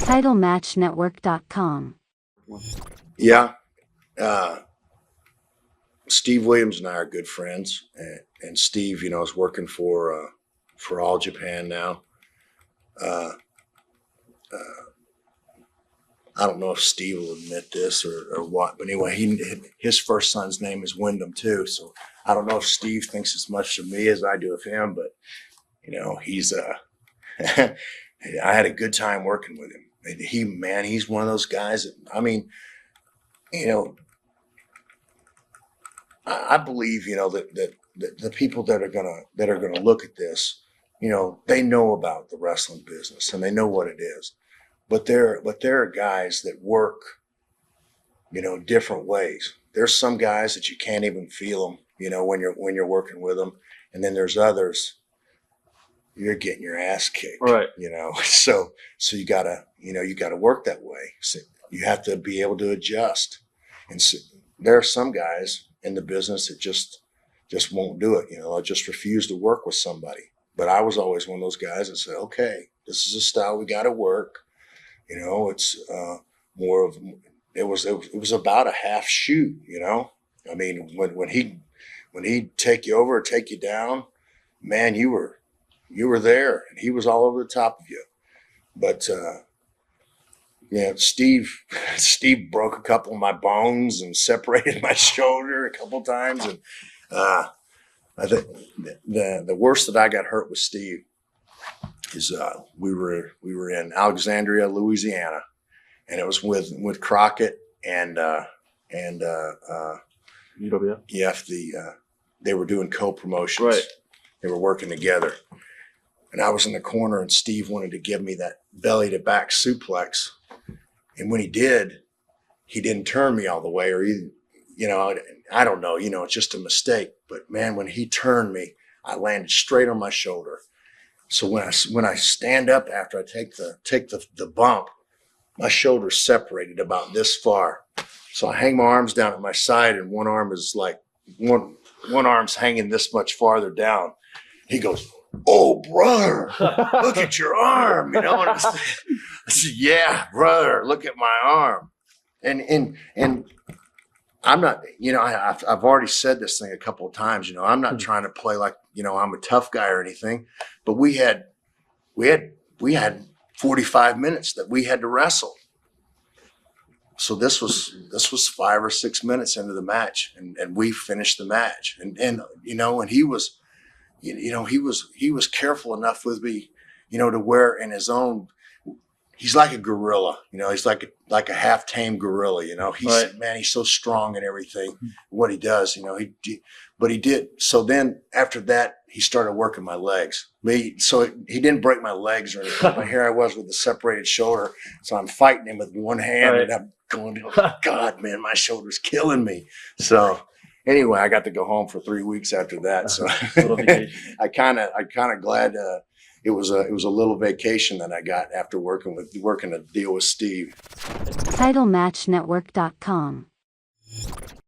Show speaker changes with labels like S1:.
S1: TitleMatchNetwork.com.
S2: Yeah. Steve Williams and I are good friends, and Steve, is working for All Japan now. I don't know if Steve will admit this or what, but anyway, his first son's name is Windham too. So I don't know if Steve thinks as much of me as I do of him, but he's I had a good time working with him. He's one of those guys that, I believe, that the people that are gonna look at this, they know about the wrestling business and they know what it is. But there are guys that work, different ways. There's some guys that you can't even feel them, when you're working with them, and then there's others you're getting your ass kicked,
S3: right?
S2: So you gotta work that way. So you have to be able to adjust, and so there are some guys in the business that just won't do it. They'll just refuse to work with somebody. But I was always one of those guys that said, okay, this is a style we got to work. It's more of it was about a half shoot. When he'd take you over or take you down, man, you were there, and he was all over the top of you. But Steve broke a couple of my bones and separated my shoulder a couple times, and I think the worst that I got hurt with Steve is we were in Alexandria, Louisiana, and it was with Crockett and
S3: UWF.
S2: They were doing co-promotions.
S3: Right.
S2: They were working together, and I was in the corner, and Steve wanted to give me that belly to back suplex, and when he did, he didn't turn me all the way, or I don't know, it's just a mistake. But man, when he turned me, I landed straight on my shoulder. So when I stand up after I take the bump, my shoulder's separated about this far. So I hang my arms down at my side, and one arm is like one arm's hanging this much farther down. He goes, "Oh, brother, look at your arm," And I said, "Yeah, brother, look at my arm." And I'm not, I've already said this thing a couple of times. I'm not trying to play like, I'm a tough guy or anything, but we had 45 minutes that we had to wrestle. So this was 5 or 6 minutes into the match, and we finished the match. And he was, he was careful enough with me, to where in his own, he's like a gorilla, he's like a half tame gorilla, he's
S3: right.
S2: Man, he's so strong and everything, what he does, but he did. So then after that, he started working my legs. So he didn't break my legs or anything, but here I was with a separated shoulder. So I'm fighting him with one hand,
S3: right.
S2: and I'm going, "Oh God, man, my shoulder's killing me." So anyway, I got to go home for 3 weeks after that. So I kind of glad it was a little vacation that I got after working a deal with Steve.
S1: TitleMatchNetwork.com.